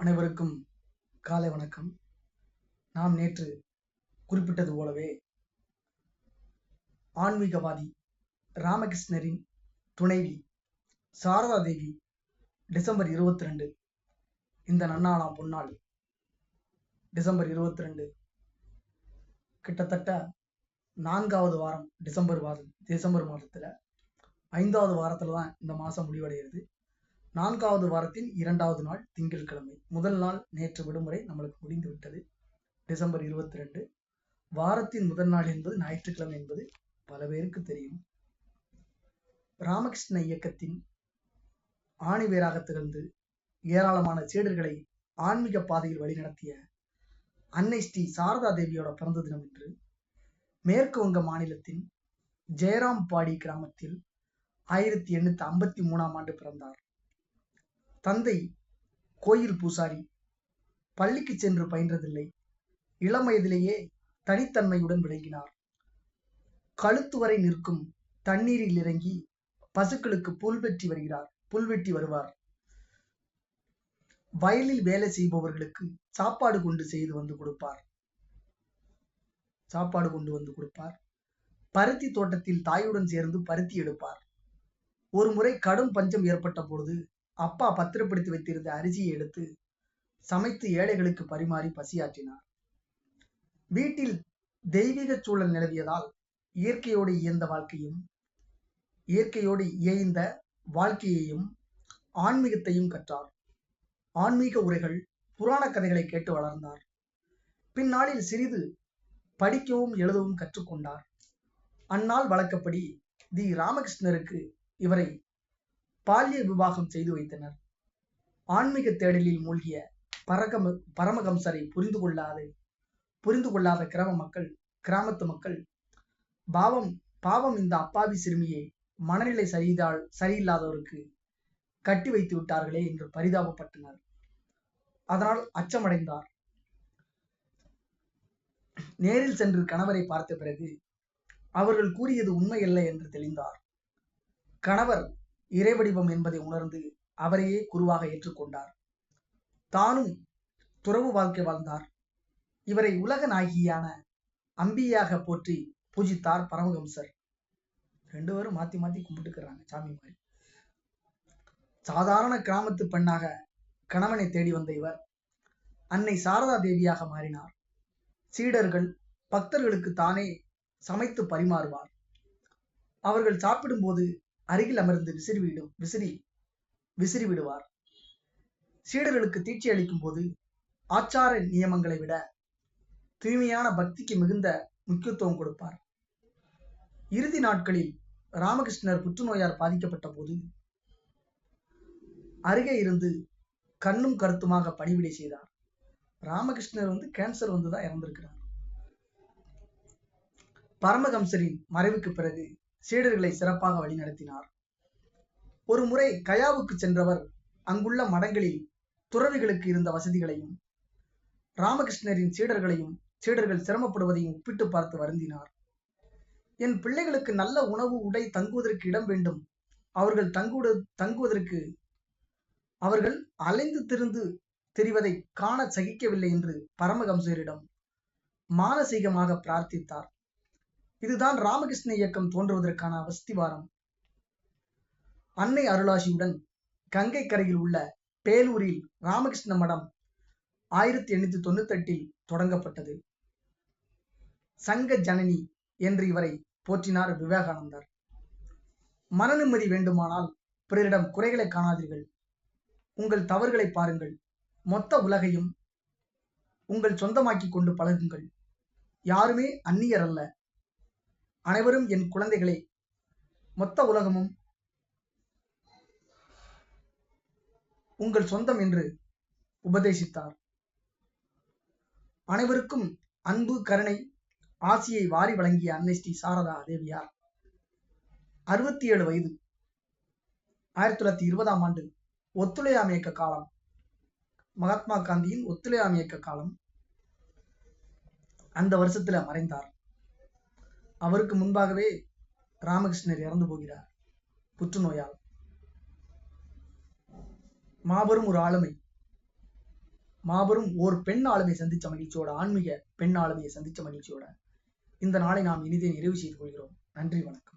அனைவருக்கும் காலை வணக்கம். நாம் நேற்று குறிப்பிட்டது போலவே ஆன்மீகவாதி ராமகிருஷ்ணரின் துணைவி சாரதா தேவி டிசம்பர் 22 இந்த நன்னாளாம் பொன்னாள் டிசம்பர் 22 கிட்டத்தட்ட 4வது வாரம் டிசம்பர் மாதத்துல 5வது வாரத்துல தான் இந்த மாசம் முடிவடைகிறது. 4வது வாரத்தின் 2வது நாள் திங்கட்கிழமை. முதல் நாள் நேற்று விடுமுறை நம்மளுக்கு முடிந்து விட்டது. டிசம்பர் 22 வாரத்தின் முதல் நாள் என்பது ஞாயிற்றுக்கிழமை என்பது பல பேருக்கு தெரியும். ராமகிருஷ்ண இயக்கத்தின் ஆணிவேராக திகழ்ந்து ஏராளமான சீடர்களை ஆன்மீக பாதையில் வழிநடத்திய அன்னை ஸ்ரீ சாரதா தேவியோட பிறந்த தினம் என்று மேற்கு வங்க மாநிலத்தின் ஜெயராம்பாடி கிராமத்தில் 1853ஆம் ஆண்டு பிறந்தார். தந்தை கோயில் பூசாரி, பள்ளிக்கு சென்று பயின்றதில்லை. இளம் வயதிலேயே தனித்தன்மையுடன் விளங்கினார். கழுத்து வரை நிற்கும் தண்ணீரில் இறங்கி பசுக்களுக்கு புல்வெட்டி வருவார். வயலில் வேலை செய்பவர்களுக்கு சாப்பாடு கொண்டு வந்து கொடுப்பார். பருத்தி தோட்டத்தில் தாயுடன் சேர்ந்து பருத்தி எடுப்பார். ஒரு முறை கடும் பஞ்சம் ஏற்பட்ட பொழுது அப்பா பத்திரப்படுத்தி வைத்திருந்த அரிசியை எடுத்து சமைத்து ஏழைகளுக்கு பரிமாறி பசியாற்றினார். வீட்டில் தெய்வீக சூழல் நிலவியதால் இயற்கையோடு இயைந்த வாழ்க்கையையும் ஆன்மீகத்தையும் கற்றார். ஆன்மீக உரைகள், புராண கதைகளை கேட்டு வளர்ந்தார். பின்னாளில் சிறிது படிக்கவும் எழுதவும் கற்றுக்கொண்டார். அந்நாள் வழக்கப்படி ராமகிருஷ்ணருக்கு இவரை பால்ய விவாகம் செய்து வைத்தனர். ஆன்மீக தேடலில் மூழ்கிய பரமஹம்சரை புரிந்து கொள்ளாத கிராமத்து மக்கள் பாவம் இந்த அப்பாவி சிறுமியை மனநிலை சரியில்லாதவருக்கு கட்டி வைத்து விட்டார்களே என்று பரிதாபப்பட்டனர். அதனால் அச்சமடைந்தார். நேரில் சென்று கணவரை பார்த்த பிறகு அவர்கள் கூறியது உண்மையல்ல என்று தெளிந்தார். கணவர் இறைவடிவம் என்பதை உணர்ந்து அவரையே குருவாக ஏற்றுக்கொண்டார். தானும் துறவு வாழ்க்கை வாழ்ந்தார். இவரை உலக நாயகியான அம்பியாக போற்றி பூஜித்தார் பரமஹம்சர். 2 பேரும் மாத்தி கும்பிட்டுக்கிறாங்க சாமி மாதிரி. சாதாரண கிராமத்து பெண்ணாக கணவனை தேடி வந்த இவர் அன்னை சாரதா தேவியாக மாறினார். சீடர்கள், பக்தர்களுக்கு தானே சமைத்து பரிமாறுவார். அவர்கள் சாப்பிடும்போது அருகில் அமர்ந்து விசிறி விடுவார். சீடர்களுக்கு தீட்சை அளிக்கும் போது ஆச்சார நியமங்களை விட தூய்மையான பக்திக்கு மிகுந்த முக்கியத்துவம் கொடுப்பார். இறுதி நாட்களில் ராமகிருஷ்ணர் புற்றுநோயால் பாதிக்கப்பட்ட போது அருகே இருந்து கண்ணும் கருத்துமாக பணிவிடை செய்தார். ராமகிருஷ்ணர் கேன்சர் வந்துதான் இறந்திருக்கிறார். பரமஹம்சரின் மறைவுக்கு பிறகு சீடர்களை சிறப்பாக வழிநடத்தினார். ஒரு முறை கயாவுக்கு சென்றவர் அங்குள்ள மடங்களில் துறவிகளுக்கு இருந்த வசதிகளையும் ராமகிருஷ்ணரின் சீடர்கள் சிரமப்படுவதையும் ஒப்பிட்டு பார்த்து வருந்தினார். என் பிள்ளைகளுக்கு நல்ல உணவு, உடை, தங்குவதற்கு இடம் வேண்டும். அவர்கள் அலைந்து திரிவதை காண சகிக்கவில்லை என்று பரமஹம்சரிடம் மானசீகமாக பிரார்த்தித்தார். இதுதான் ராமகிருஷ்ண இயக்கம் தோன்றுவதற்கான அஸ்திவாரம். அன்னை அருளாசியுடன் கங்கை கரையில் உள்ள பேலூரில் ராமகிருஷ்ண மடம் 1898 தொடங்கப்பட்டது. சங்க ஜனனி என்று இவரை போற்றினார் விவேகானந்தர். மன நிம்மதி வேண்டுமானால் பிறரிடம் குறைகளை காணாதீர்கள். உங்கள் தவறுகளை பாருங்கள். மொத்த உலகையும் உங்கள் சொந்தமாக்கி கொண்டு பழகுங்கள். யாருமே அந்நியர் அல்ல. அனைவரும் என் குழந்தைகளே. மொத்த உலகமும் உங்கள் சொந்தம் என்று உபதேசித்தார். அனைவருக்கும் அன்பு, கருணை, ஆசியை வாரி வழங்கிய அன்னை ஸ்ரீ சாரதா தேவியார் 67 வயது. 1920ஆம் ஆண்டு ஒத்துழையாமை இயக்க காலம், மகாத்மா காந்தியின் ஒத்துழையாமை இயக்க காலம். அந்த வருஷத்துல மறைந்தார். அவருக்கு முன்பாகவே ராமகிருஷ்ணர் இறந்து போகிறார் புற்றுநோயால். மாபெரும் ஒரு ஆளுமை. மாபெரும் ஓர் பெண் ஆளுமை சந்திச்ச மகிழ்ச்சியோட, ஆன்மீக பெண் ஆளுமையை சந்திச்ச மகிழ்ச்சியோட இந்த நாளை நாம் இனிதே நிறைவு செய்து கொள்கிறோம். நன்றி, வணக்கம்.